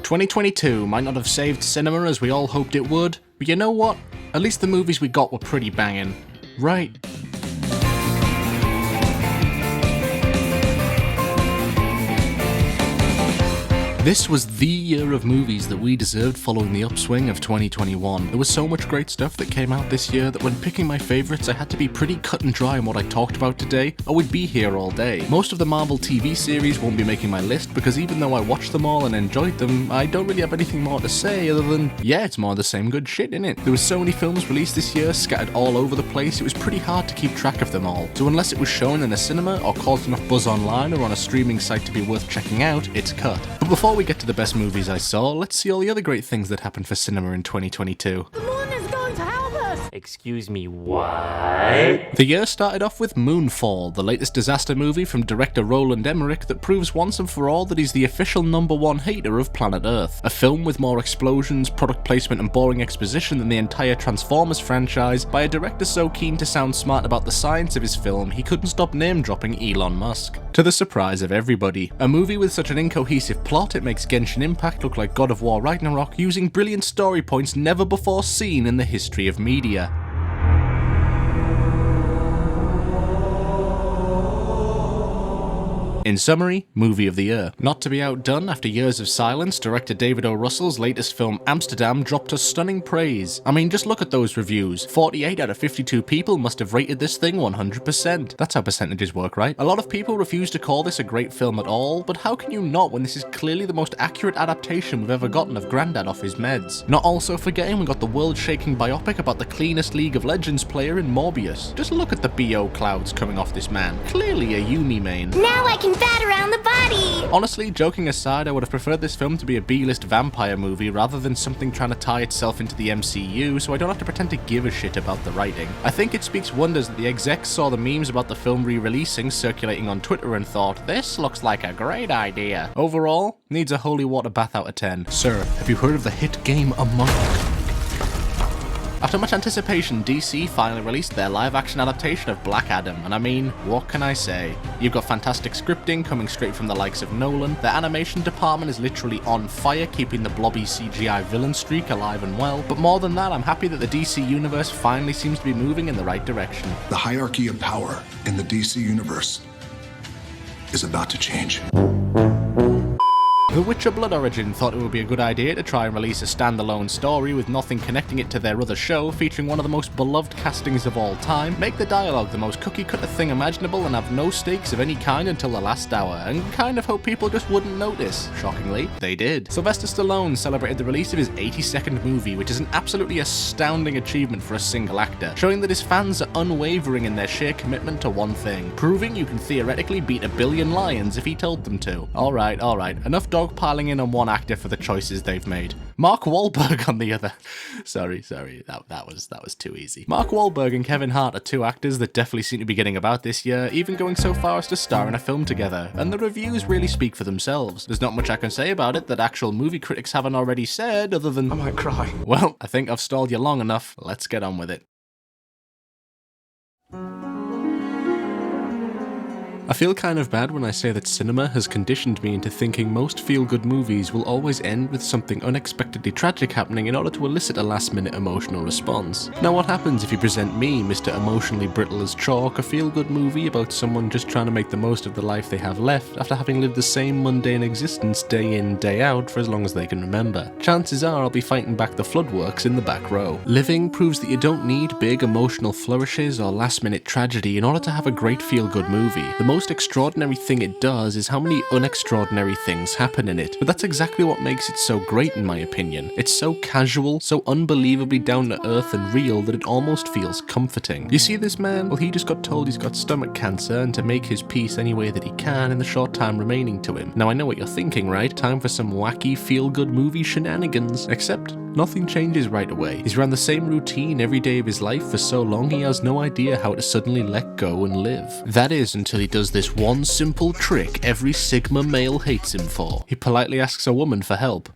2022 might not have saved cinema as we all hoped it would, but you know what? At least the movies we got were pretty banging. Right? This was the year of movies that we deserved following the upswing of 2021. There was so much great stuff that came out this year that when picking my favourites I had to be pretty cut and dry on what I talked about today, or we'd be here all day. Most of the Marvel TV series won't be making my list because even though I watched them all and enjoyed them, I don't really have anything more to say other than, yeah, it's more of the same good shit, innit? There was so many films released this year, scattered all over the place, it was pretty hard to keep track of them all. So unless it was shown in a cinema or caused enough buzz online or on a streaming site to be worth checking out, it's cut. But before we get to the best movies I saw, let's see all the other great things that happened for cinema in 2022. The moon is going to help us! Excuse me, what? The year started off with Moonfall, the latest disaster movie from director Roland Emmerich that proves once and for all that he's the official #1 hater of planet Earth. A film with more explosions, product placement and boring exposition than the entire Transformers franchise by a director so keen to sound smart about the science of his film he couldn't stop name-dropping Elon Musk. To the surprise of everybody. A movie with such an incohesive plot, it makes Genshin Impact look like God of War Ragnarok using brilliant story points never before seen in the history of media. In summary, movie of the year. Not to be outdone, after years of silence, director David O. Russell's latest film Amsterdam dropped us stunning praise. I mean, just look at those reviews. 48 out of 52 people must have rated this thing 100%. That's how percentages work, right? A lot of people refuse to call this a great film at all, but how can you not when this is clearly the most accurate adaptation we've ever gotten of Grandad off his meds? Not also forgetting we got the world-shaking biopic about the cleanest League of Legends player in Morbius. Just look at the BO clouds coming off this man. Clearly a Yumi main. Now I can bat around the body! Honestly, joking aside, I would have preferred this film to be a B-list vampire movie rather than something trying to tie itself into the MCU, so I don't have to pretend to give a shit about the writing. I think it speaks wonders that the execs saw the memes about the film re-releasing circulating on Twitter and thought, this looks like a great idea. Overall, needs a holy water bath out of 10. Sir, have you heard of the hit game Among Us? After much anticipation, DC finally released their live-action adaptation of Black Adam, and I mean, what can I say? You've got fantastic scripting coming straight from the likes of Nolan, the animation department is literally on fire, keeping the blobby CGI villain streak alive and well, but more than that, I'm happy that the DC universe finally seems to be moving in the right direction. The hierarchy of power in the DC universe is about to change. The Witcher Blood Origin thought it would be a good idea to try and release a standalone story with nothing connecting it to their other show, featuring one of the most beloved castings of all time, make the dialogue the most cookie-cutter thing imaginable and have no stakes of any kind until the last hour, and kind of hope people just wouldn't notice. Shockingly, they did. Sylvester Stallone celebrated the release of his 82nd movie, which is an absolutely astounding achievement for a single actor, showing that his fans are unwavering in their sheer commitment to one thing, proving you can theoretically beat 1 billion lions if he told them to. Alright, enough dogpiling in on one actor for the choices they've made. Mark Wahlberg on the other. Sorry, that was too easy. Mark Wahlberg and Kevin Hart are two actors that definitely seem to be getting about this year, even going so far as to star in a film together, and the reviews really speak for themselves. There's not much I can say about it that actual movie critics haven't already said, other than I might cry. Well, I think I've stalled you long enough, let's get on with it. I feel kind of bad when I say that cinema has conditioned me into thinking most feel-good movies will always end with something unexpectedly tragic happening in order to elicit a last-minute emotional response. Now what happens if you present me, Mr. Emotionally Brittle as Chalk, a feel-good movie about someone just trying to make the most of the life they have left after having lived the same mundane existence day in, day out for as long as they can remember? Chances are I'll be fighting back the Floodworks in the back row. Living proves that you don't need big emotional flourishes or last-minute tragedy in order to have a great feel-good movie. The most extraordinary thing it does is how many unextraordinary things happen in it, but that's exactly what makes it so great in my opinion. It's so casual, so unbelievably down to earth and real that it almost feels comforting. You see this man? Well, he just got told he's got stomach cancer and to make his peace any way that he can in the short time remaining to him. Now I know what you're thinking, right? Time for some wacky feel-good movie shenanigans. Except nothing changes right away. He's run the same routine every day of his life for so long he has no idea how to suddenly let go and live. That is until he does this one simple trick every Sigma male hates him for. He politely asks a woman for help.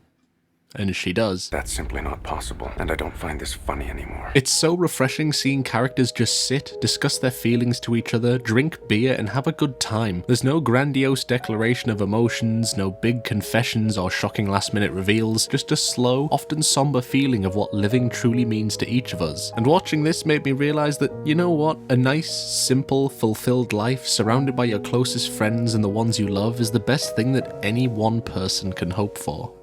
And she does. That's simply not possible, and I don't find this funny anymore. It's so refreshing seeing characters just sit, discuss their feelings to each other, drink beer, and have a good time. There's no grandiose declaration of emotions, no big confessions or shocking last-minute reveals, just a slow, often somber feeling of what living truly means to each of us. And watching this made me realize that, you know what, a nice, simple, fulfilled life surrounded by your closest friends and the ones you love is the best thing that any one person can hope for.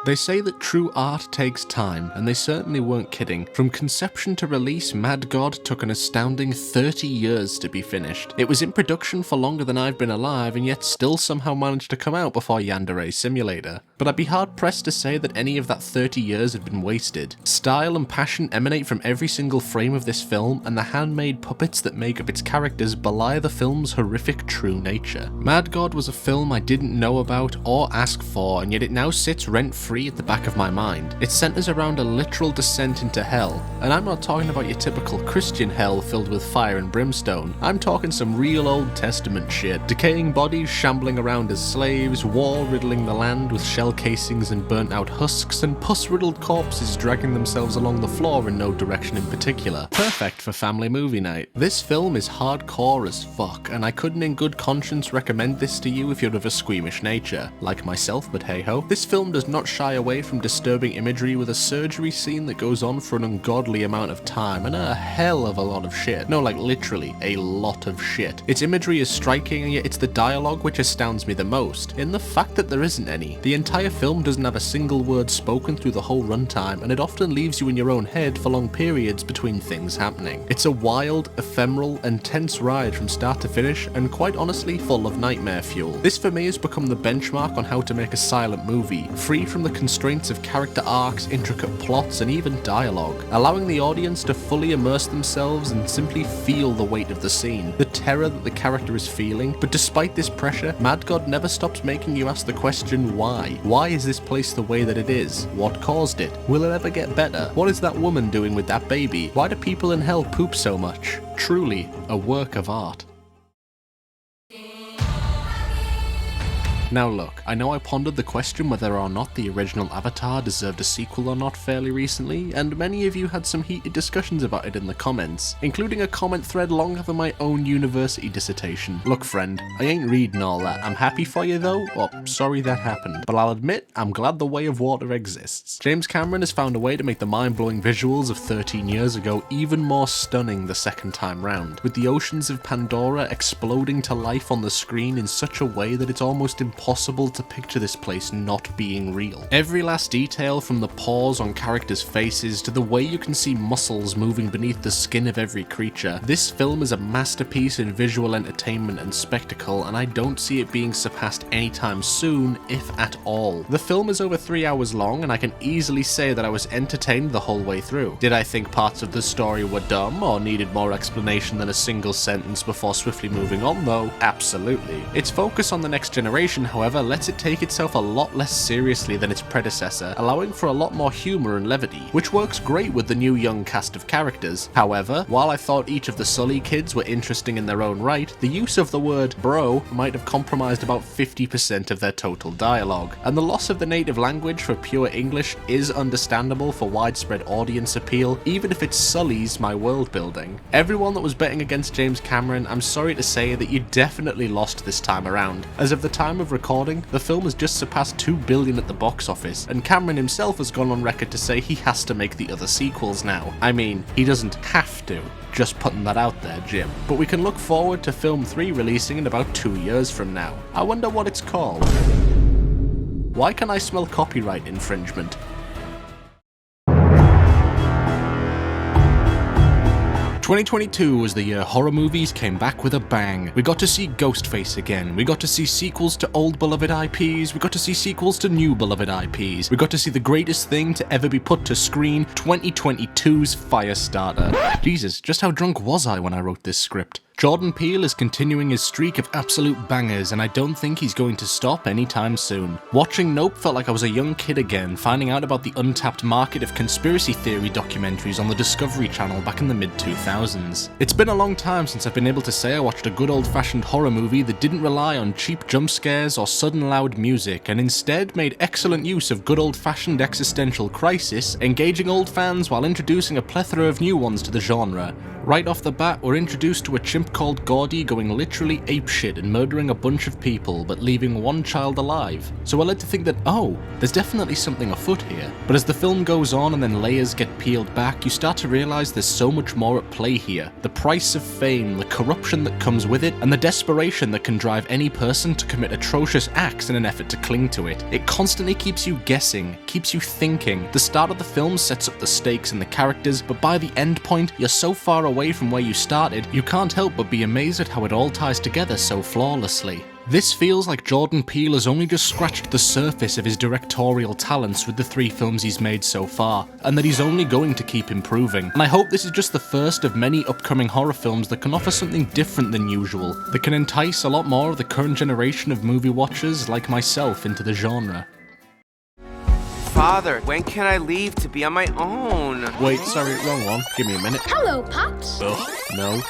They say that true art takes time, and they certainly weren't kidding. From conception to release, Mad God took an astounding 30 years to be finished. It was in production for longer than I've been alive, and yet still somehow managed to come out before Yandere Simulator. But I'd be hard-pressed to say that any of that 30 years had been wasted. Style and passion emanate from every single frame of this film, and the handmade puppets that make up its characters belie the film's horrific true nature. Mad God was a film I didn't know about or ask for, and yet it now sits rent-free at the back of my mind. It centers around a literal descent into hell, and I'm not talking about your typical Christian hell filled with fire and brimstone. I'm talking some real Old Testament shit. Decaying bodies shambling around as slaves, war riddling the land with shell casings and burnt out husks, and pus-riddled corpses dragging themselves along the floor in no direction in particular. Perfect for family movie night. This film is hardcore as fuck, and I couldn't in good conscience recommend this to you if you're of a squeamish nature. Like myself, but hey ho. This film does not shy away from disturbing imagery with a surgery scene that goes on for an ungodly amount of time and a hell of a lot of shit. No, like literally a lot of shit. Its imagery is striking, and yet it's the dialogue which astounds me the most, in the fact that there isn't any. The entire film doesn't have a single word spoken through the whole runtime, and it often leaves you in your own head for long periods between things happening. It's a wild, ephemeral, and tense ride from start to finish, and quite honestly full of nightmare fuel. This for me has become the benchmark on how to make a silent movie, free from the constraints of character arcs, intricate plots, and even dialogue, allowing the audience to fully immerse themselves and simply feel the weight of the scene, the terror that the character is feeling. But despite this pressure, Mad God never stops making you ask the question why. Why is this place the way that it is? What caused it? Will it ever get better? What is that woman doing with that baby? Why do people in hell poop so much? Truly, a work of art. Now look, I know I pondered the question whether or not the original Avatar deserved a sequel or not fairly recently, and many of you had some heated discussions about it in the comments, including a comment thread longer than my own university dissertation. Look friend, I ain't reading all that. I'm happy for you though, or sorry that happened, but I'll admit, I'm glad The Way of Water exists. James Cameron has found a way to make the mind-blowing visuals of 13 years ago even more stunning the second time round, with the oceans of Pandora exploding to life on the screen in such a way that it's almost impossible to picture this place not being real. Every last detail, from the pores on characters' faces to the way you can see muscles moving beneath the skin of every creature, this film is a masterpiece in visual entertainment and spectacle, and I don't see it being surpassed anytime soon, if at all. The film is over 3 hours long, and I can easily say that I was entertained the whole way through. Did I think parts of the story were dumb or needed more explanation than a single sentence before swiftly moving on though? Absolutely. Its focus on the next generation, however, lets it take itself a lot less seriously than its predecessor, allowing for a lot more humor and levity, which works great with the new young cast of characters. However, while I thought each of the Sully kids were interesting in their own right, the use of the word bro might have compromised about 50% of their total dialogue, and the loss of the native language for pure English is understandable for widespread audience appeal, even if it's Sully's my world building. Everyone that was betting against James Cameron, I'm sorry to say that you definitely lost this time around. As of the time of recording, the film has just surpassed $2 billion at the box office, and Cameron himself has gone on record to say he has to make the other sequels now. I mean, he doesn't have to. Just putting that out there, Jim. But we can look forward to film 3 releasing in about 2 years from now. I wonder what it's called. Why can I smell copyright infringement? 2022 was the year horror movies came back with a bang. We got to see Ghostface again, we got to see sequels to old beloved IPs, we got to see sequels to new beloved IPs, we got to see the greatest thing to ever be put to screen, 2022's Firestarter. Jesus, just how drunk was I when I wrote this script? Jordan Peele is continuing his streak of absolute bangers, and I don't think he's going to stop anytime soon. Watching Nope felt like I was a young kid again, finding out about the untapped market of conspiracy theory documentaries on the Discovery Channel back in the mid-2000s. It's been a long time since I've been able to say I watched a good old-fashioned horror movie that didn't rely on cheap jump scares or sudden loud music, and instead made excellent use of good old-fashioned existential crisis, engaging old fans while introducing a plethora of new ones to the genre. Right off the bat, we're introduced to a chimp called Gordy going literally apeshit and murdering a bunch of people, but leaving one child alive. So we're led to think that, oh, there's definitely something afoot here. But as the film goes on and then layers get peeled back, you start to realise there's so much more at play here. The price of fame, the corruption that comes with it, and the desperation that can drive any person to commit atrocious acts in an effort to cling to it. It constantly keeps you guessing, keeps you thinking. The start of the film sets up the stakes and the characters, but by the end point, you're so far away from where you started, you can't help but be amazed at how it all ties together so flawlessly. This feels like Jordan Peele has only just scratched the surface of his directorial talents with the 3 films he's made so far, and that he's only going to keep improving. And I hope this is just the first of many upcoming horror films that can offer something different than usual, that can entice a lot more of the current generation of movie watchers like myself into the genre. Father, when can I leave to be on my own? Wait, sorry, wrong one. Give me a minute. Hello, Pops. Ugh, no.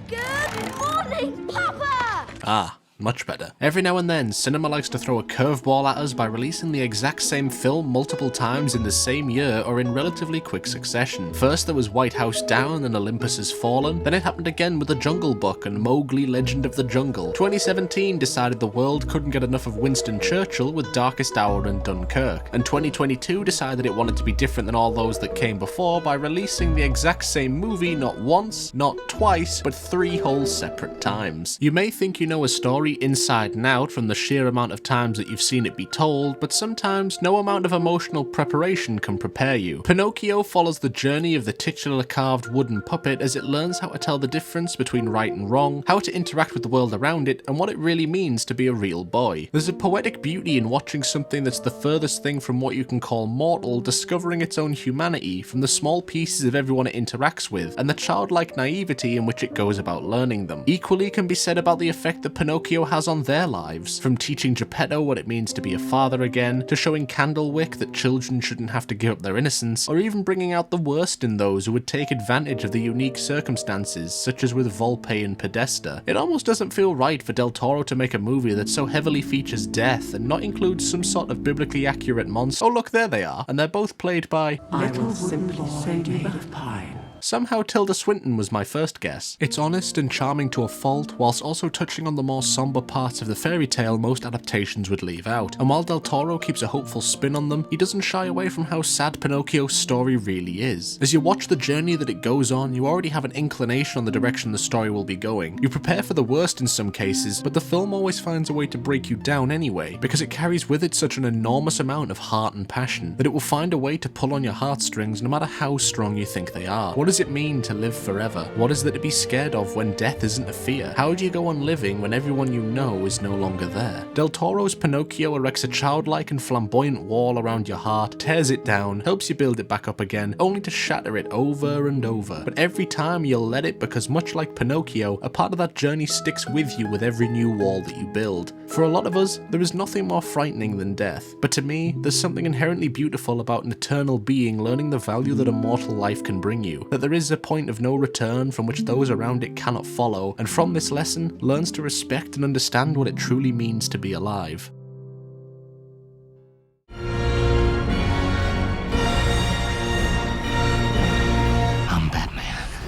Good morning, Papa! Ah, much better. Every now and then, cinema likes to throw a curveball at us by releasing the exact same film multiple times in the same year or in relatively quick succession. First there was White House Down and Olympus Has Fallen, then it happened again with The Jungle Book and Mowgli Legend of the Jungle. 2017 decided the world couldn't get enough of Winston Churchill with Darkest Hour and Dunkirk, and 2022 decided it wanted to be different than all those that came before by releasing the exact same movie not once, not twice, but 3 whole separate times. You may think you know a story inside and out from the sheer amount of times that you've seen it be told, but sometimes no amount of emotional preparation can prepare you. Pinocchio follows the journey of the titular carved wooden puppet as it learns how to tell the difference between right and wrong, how to interact with the world around it, and what it really means to be a real boy. There's a poetic beauty in watching something that's the furthest thing from what you can call mortal discovering its own humanity from the small pieces of everyone it interacts with, and the childlike naivety in which it goes about learning them. Equally can be said about the effect that Pinocchio has on their lives, from teaching Geppetto what it means to be a father again, to showing Candlewick that children shouldn't have to give up their innocence, or even bringing out the worst in those who would take advantage of the unique circumstances, such as with Volpe and Podesta. It almost doesn't feel right for Del Toro to make a movie that so heavily features death and not include some sort of biblically accurate monster. Oh look, there they are, and they're both played by... I will simply say made of pine. Somehow Tilda Swinton was my first guess. It's honest and charming to a fault, whilst also touching on the more somber parts of the fairy tale most adaptations would leave out. And while Del Toro keeps a hopeful spin on them, he doesn't shy away from how sad Pinocchio's story really is. As you watch the journey that it goes on, you already have an inclination on the direction the story will be going. You prepare for the worst in some cases, but the film always finds a way to break you down anyway, because it carries with it such an enormous amount of heart and passion, that it will find a way to pull on your heartstrings no matter how strong you think they are. What does it mean to live forever? What is there to be scared of when death isn't a fear? How do you go on living when everyone you know is no longer there? Del Toro's Pinocchio erects a childlike and flamboyant wall around your heart, tears it down, helps you build it back up again, only to shatter it over and over. But every time you'll let it, because much like Pinocchio, a part of that journey sticks with you with every new wall that you build. For a lot of us, there is nothing more frightening than death, but to me, there's something inherently beautiful about an eternal being learning the value that a mortal life can bring you, that there is a point of no return from which those around it cannot follow, and from this lesson, learns to respect and understand what it truly means to be alive.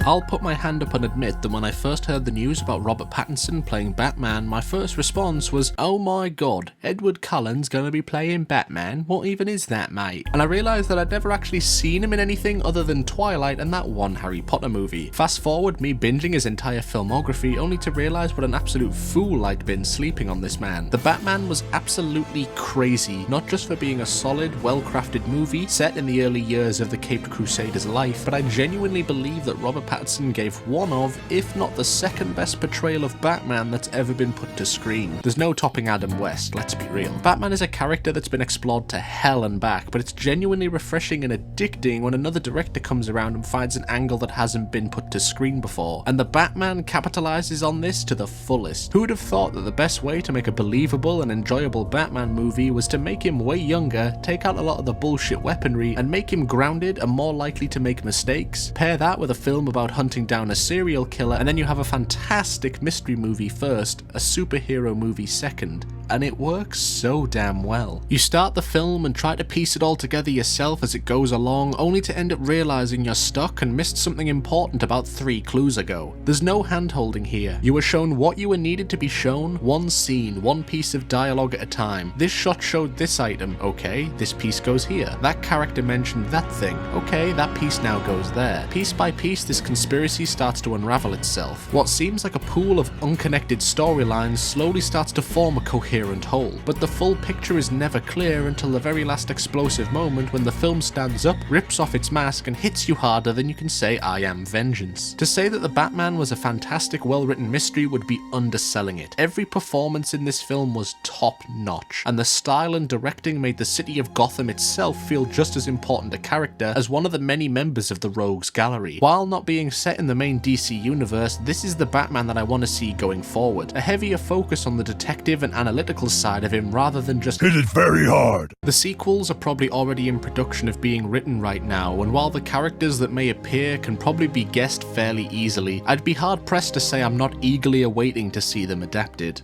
I'll put my hand up and admit that when I first heard the news about Robert Pattinson playing Batman, my first response was, oh my god, Edward Cullen's gonna be playing Batman? What even is that, mate? And I realised that I'd never actually seen him in anything other than Twilight and that one Harry Potter movie. Fast forward me binging his entire filmography only to realise what an absolute fool I'd been sleeping on this man. The Batman was absolutely crazy, not just for being a solid, well-crafted movie set in the early years of the Caped Crusader's life, but I genuinely believe that Robert Pattinson Pattinson gave one of, if not the second best portrayal of Batman that's ever been put to screen. There's no topping Adam West, let's be real. Batman is a character that's been explored to hell and back, but it's genuinely refreshing and addicting when another director comes around and finds an angle that hasn't been put to screen before. And the Batman capitalizes on this to the fullest. Who would have thought that the best way to make a believable and enjoyable Batman movie was to make him way younger, take out a lot of the bullshit weaponry, and make him grounded and more likely to make mistakes? Pair that with a film about hunting down a serial killer, and then you have a fantastic mystery movie first, a superhero movie second. And it works so damn well. You start the film and try to piece it all together yourself as it goes along, only to end up realizing you're stuck and missed something important about 3 clues ago. There's no hand-holding here. You were shown what you were needed to be shown, one scene, one piece of dialogue at a time. This shot showed this item, okay, this piece goes here. That character mentioned that thing, okay, that piece now goes there. Piece by piece, this conspiracy starts to unravel itself. What seems like a pool of unconnected storylines slowly starts to form a coherent whole, but the full picture is never clear until the very last explosive moment when the film stands up, rips off its mask, and hits you harder than you can say "I am vengeance." To say that The Batman was a fantastic, well-written mystery would be underselling it. Every performance in this film was top-notch, and the style and directing made the city of Gotham itself feel just as important a character as one of the many members of the Rogues Gallery. While not being set in the main DC universe, this is the Batman that I want to see going forward. A heavier focus on the detective and analytical side of him rather than just Hit it very hard. The sequels are probably already in production of being written right now, and while the characters that may appear can probably be guessed fairly easily, I'd be hard pressed to say I'm not eagerly awaiting to see them adapted.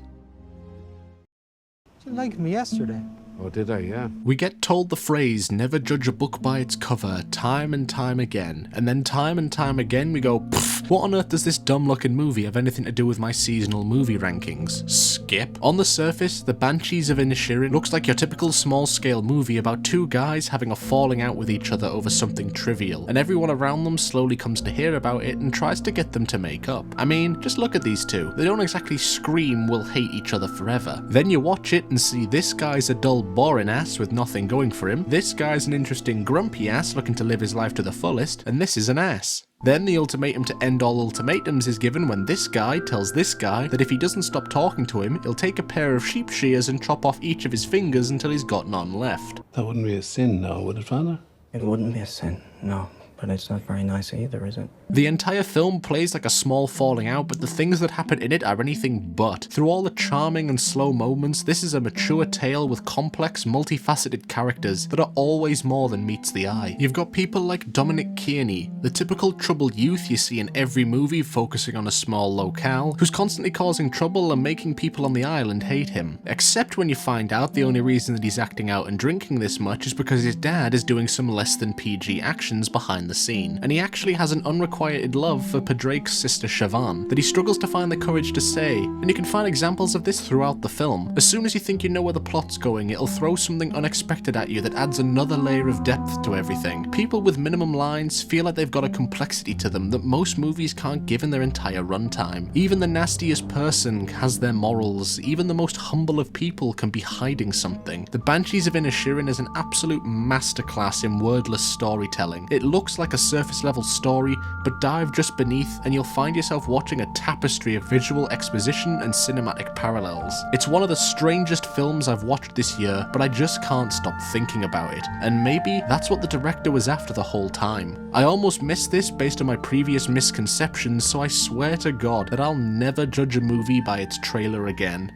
You liked me yesterday. Oh, did I? Yeah. We get told the phrase, never judge a book by its cover, time and time again, and then time and time again we go, pfft, what on earth does this dumb looking movie have anything to do with my seasonal movie rankings? Skip. On the surface, The Banshees of Inisherin looks like your typical small scale movie about 2 guys having a falling out with each other over something trivial, and everyone around them slowly comes to hear about it and tries to get them to make up. I mean, just look at these two. They don't exactly scream we'll hate each other forever. Then you watch it and see this guy's a dull boring ass with nothing going for him, this guy's an interesting grumpy ass looking to live his life to the fullest, and this is an ass. Then the ultimatum to end all ultimatums is given when this guy tells this guy that if he doesn't stop talking to him, he'll take a pair of sheep shears and chop off each of his fingers until he's got none left. That wouldn't be a sin now, would it, Father? It wouldn't be a sin, no. But it's not very nice either, is it? The entire film plays like a small falling out, but the things that happen in it are anything but. Through all the charming and slow moments, this is a mature tale with complex, multifaceted characters that are always more than meets the eye. You've got people like Dominic Kearney, the typical troubled youth you see in every movie focusing on a small locale, who's constantly causing trouble and making people on the island hate him. Except when you find out the only reason that he's acting out and drinking this much is because his dad is doing some less than PG actions behind the scene, and he actually has an unrequited love for Padrake's sister Siobhan that he struggles to find the courage to say, and you can find examples of this throughout the film. As soon as you think you know where the plot's going, it'll throw something unexpected at you that adds another layer of depth to everything. People with minimum lines feel like they've got a complexity to them that most movies can't give in their entire runtime. Even the nastiest person has their morals, even the most humble of people can be hiding something. The Banshees of Inisherin is an absolute masterclass in wordless storytelling. It looks like a surface level story, but dive just beneath and you'll find yourself watching a tapestry of visual exposition and cinematic parallels. It's one of the strangest films I've watched this year, but I just can't stop thinking about it, and maybe that's what the director was after the whole time. I almost missed this based on my previous misconceptions, so I swear to God that I'll never judge a movie by its trailer again.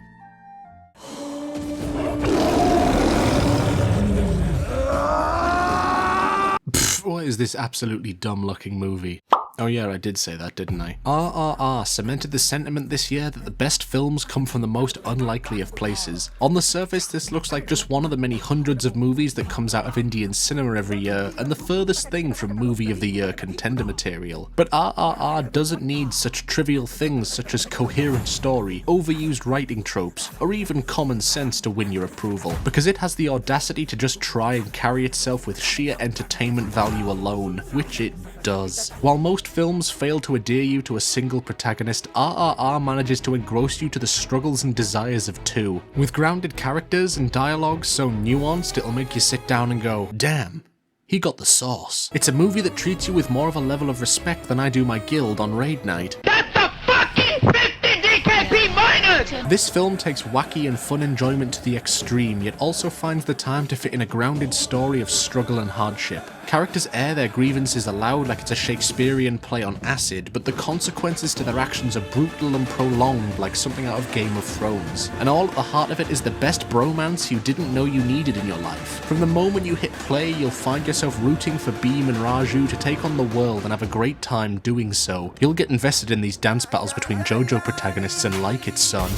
What is this absolutely dumb looking movie? Oh yeah, I did say that, didn't I? RRR cemented the sentiment this year that the best films come from the most unlikely of places. On the surface, this looks like just one of the many hundreds of movies that comes out of Indian cinema every year, and the furthest thing from Movie of the Year contender material. But RRR doesn't need such trivial things such as coherent story, overused writing tropes, or even common sense to win your approval, because it has the audacity to just try and carry itself with sheer entertainment value alone, which it does. While most films fail to endear you to a single protagonist, RRR manages to engross you to the struggles and desires of 2. With grounded characters and dialogue so nuanced it'll make you sit down and go, damn, He got the sauce. It's a movie that treats you with more of a level of respect than I do my guild on raid night. This film takes wacky and fun enjoyment to the extreme, yet also finds the time to fit in a grounded story of struggle and hardship. Characters air their grievances aloud like it's a Shakespearean play on acid, but the consequences to their actions are brutal and prolonged like something out of Game of Thrones. And all at the heart of it is the best bromance you didn't know you needed in your life. From the moment you hit play, you'll find yourself rooting for Beam and Raju to take on the world and have a great time doing so. You'll get invested in these dance battles between JoJo protagonists and Like It Son.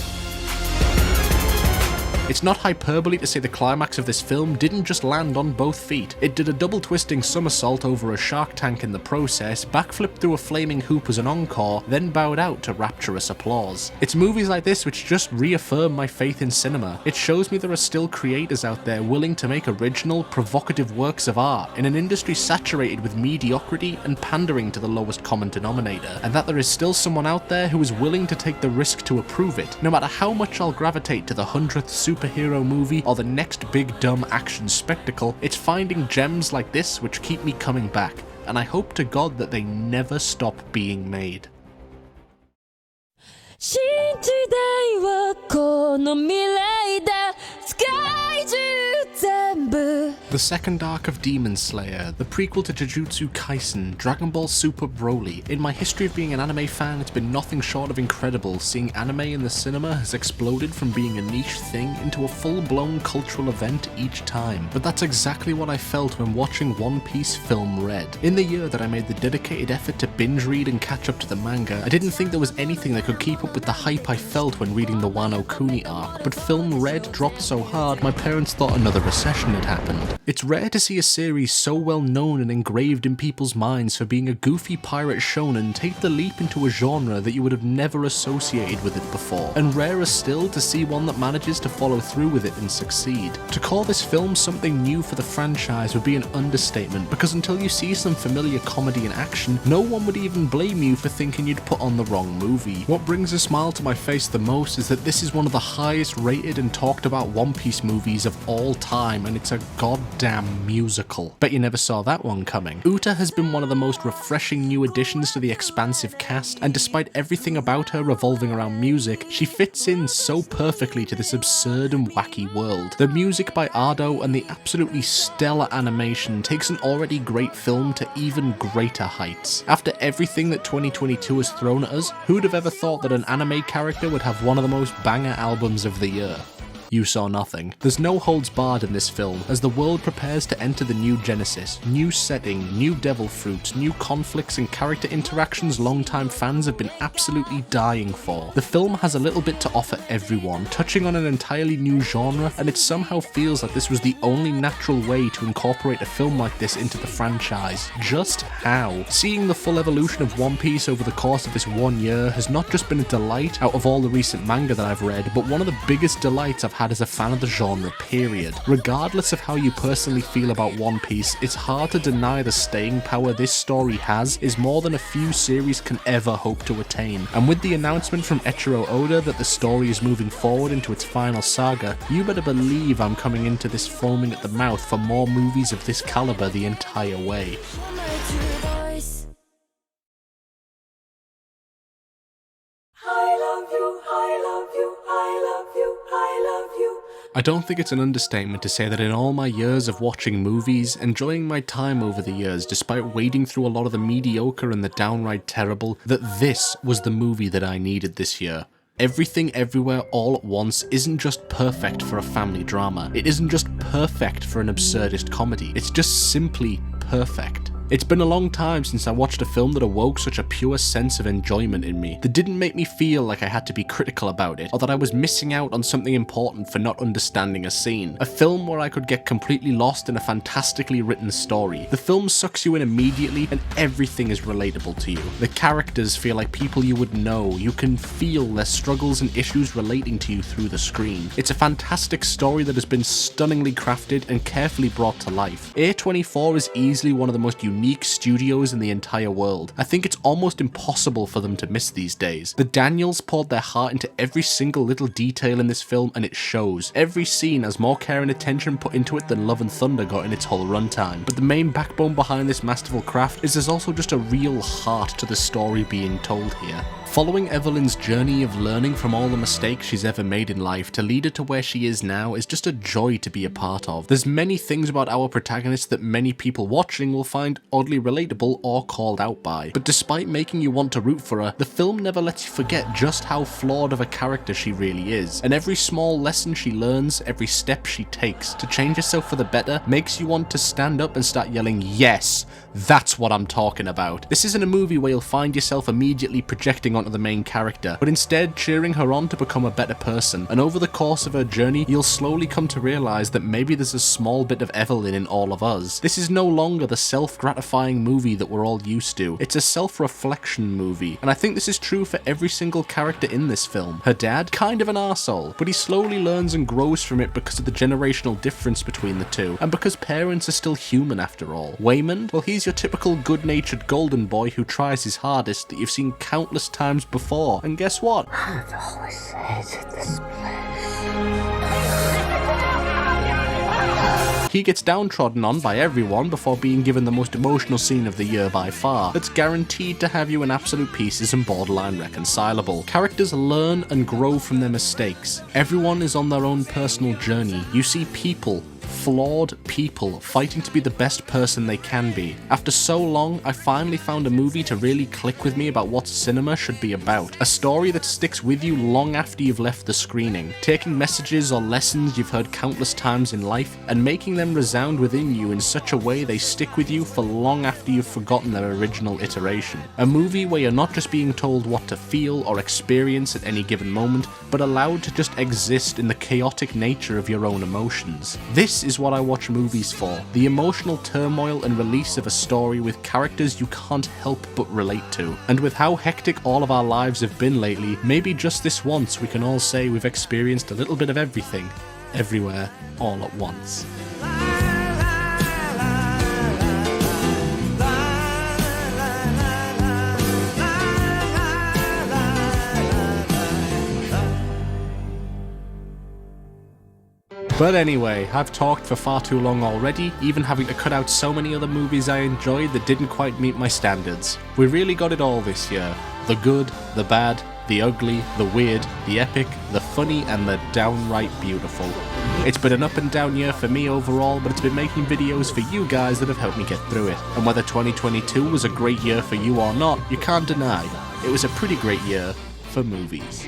It's not hyperbole to say the climax of this film didn't just land on both feet. It did a double twisting somersault over a shark tank in the process, backflipped through a flaming hoop as an encore, then bowed out to rapturous applause. It's movies like this which just reaffirm my faith in cinema. It shows me there are still creators out there willing to make original, provocative works of art in an industry saturated with mediocrity and pandering to the lowest common denominator, and that there is still someone out there who is willing to take the risk to approve it, no matter how much I'll gravitate to the 100th superhero movie or the next big dumb action spectacle. It's finding gems like this which keep me coming back, and I hope to God that they never stop being made. 新時代はこの未来だ世界中全部 The second arc of Demon Slayer, the prequel to Jujutsu Kaisen, Dragon Ball Super Broly. In my history of being an anime fan, it's been nothing short of incredible. Seeing anime in the cinema has exploded from being a niche thing into a full-blown cultural event each time. But that's exactly what I felt when watching One Piece Film Red. In the year that I made the dedicated effort to binge read and catch up to the manga, I didn't think there was anything that could keep up with the hype I felt when reading the Wano Kuni arc, but Film Red dropped so hard my parents thought another recession had happened. It's rare to see a series so well known and engraved in people's minds for being a goofy pirate shonen take the leap into a genre that you would have never associated with it before, and rarer still to see one that manages to follow through with it and succeed. To call this film something new for the franchise would be an understatement, because until you see some familiar comedy and action, no one would even blame you for thinking you'd put on the wrong movie. What brings a smile to my face the most is that this is one of the highest rated and talked about One Piece movies of all time, and it's a goddamn musical. Bet you never saw that one coming. Uta has been one of the most refreshing new additions to the expansive cast, and despite everything about her revolving around music, she fits in so perfectly to this absurd and wacky world. The music by Ado and the absolutely stellar animation takes an already great film to even greater heights. After everything that 2022 has thrown at us, who'd have ever thought that an anime character would have one of the most banger albums of the year? You saw nothing. There's no holds barred in this film, as the world prepares to enter the new Genesis, new setting, new devil fruits, new conflicts and character interactions longtime fans have been absolutely dying for. The film has a little bit to offer everyone, touching on an entirely new genre, and it somehow feels like this was the only natural way to incorporate a film like this into the franchise. Just how? Seeing the full evolution of One Piece over the course of this 1 year has not just been a delight out of all the recent manga that I've read, but one of the biggest delights I've had as a fan of the genre, period. Regardless of how you personally feel about One Piece, it's hard to deny the staying power this story has is more than a few series can ever hope to attain. And with the announcement from Eiichiro Oda that the story is moving forward into its final saga, you better believe I'm coming into this foaming at the mouth for more movies of this caliber the entire way. I don't think it's an understatement to say that in all my years of watching movies, enjoying my time over the years despite wading through a lot of the mediocre and the downright terrible, that this was the movie that I needed this year. Everything Everywhere All at Once isn't just perfect for a family drama. It isn't just perfect for an absurdist comedy. It's just simply perfect. It's been a long time since I watched a film that awoke such a pure sense of enjoyment in me, that didn't make me feel like I had to be critical about it, or that I was missing out on something important for not understanding a scene. A film where I could get completely lost in a fantastically written story. The film sucks you in immediately and everything is relatable to you. The characters feel like people you would know. You can feel their struggles and issues relating to you through the screen. It's a fantastic story that has been stunningly crafted and carefully brought to life. A24 is easily one of the most unique unique studios in the entire world. I think it's almost impossible for them to miss these days. The Daniels poured their heart into every single little detail in this film, and it shows. Every scene has more care and attention put into it than Love and Thunder got in its whole runtime. But the main backbone behind this masterful craft is there's also just a real heart to the story being told here. Following Evelyn's journey of learning from all the mistakes she's ever made in life to lead her to where she is now is just a joy to be a part of. There's many things about our protagonist that many people watching will find oddly relatable or called out by, but despite making you want to root for her, the film never lets you forget just how flawed of a character she really is, and every small lesson she learns, every step she takes to change herself for the better makes you want to stand up and start yelling, yes, that's what I'm talking about. This isn't a movie where you'll find yourself immediately projecting onto the main character, but instead cheering her on to become a better person, and over the course of her journey, you'll slowly come to realize that maybe there's a small bit of Evelyn in all of us. This is no longer the self-gratifying movie that we're all used to. It's a self-reflection movie, and I think this is true for every single character in this film. Her dad, kind of an arsehole, but he slowly learns and grows from it because of the generational difference between the two, and because parents are still human after all. Waymond, well, he's your typical good-natured golden boy who tries his hardest that you've seen countless times before, and guess what? I'd always hated this place. He gets downtrodden on by everyone before being given the most emotional scene of the year by far, that's guaranteed to have you in absolute pieces and borderline reconcilable. Characters learn and grow from their mistakes. Everyone is on their own personal journey. You see people, flawed people, fighting to be the best person they can be. After so long, I finally found a movie to really click with me about what cinema should be about. A story that sticks with you long after you've left the screening, taking messages or lessons you've heard countless times in life and making them resound within you in such a way they stick with you for long after you've forgotten their original iteration. A movie where you're not just being told what to feel or experience at any given moment, but allowed to just exist in the chaotic nature of your own emotions. This is what I watch movies for, the emotional turmoil and release of a story with characters you can't help but relate to. And with how hectic all of our lives have been lately, maybe just this once we can all say we've experienced a little bit of everything, everywhere, all at once. But anyway, I've talked for far too long already, even having to cut out so many other movies I enjoyed that didn't quite meet my standards. We really got it all this year. The good, the bad, the ugly, the weird, the epic, the funny, and the downright beautiful. It's been an up and down year for me overall, but it's been making videos for you guys that have helped me get through it. And whether 2022 was a great year for you or not, you can't deny it was a pretty great year for movies.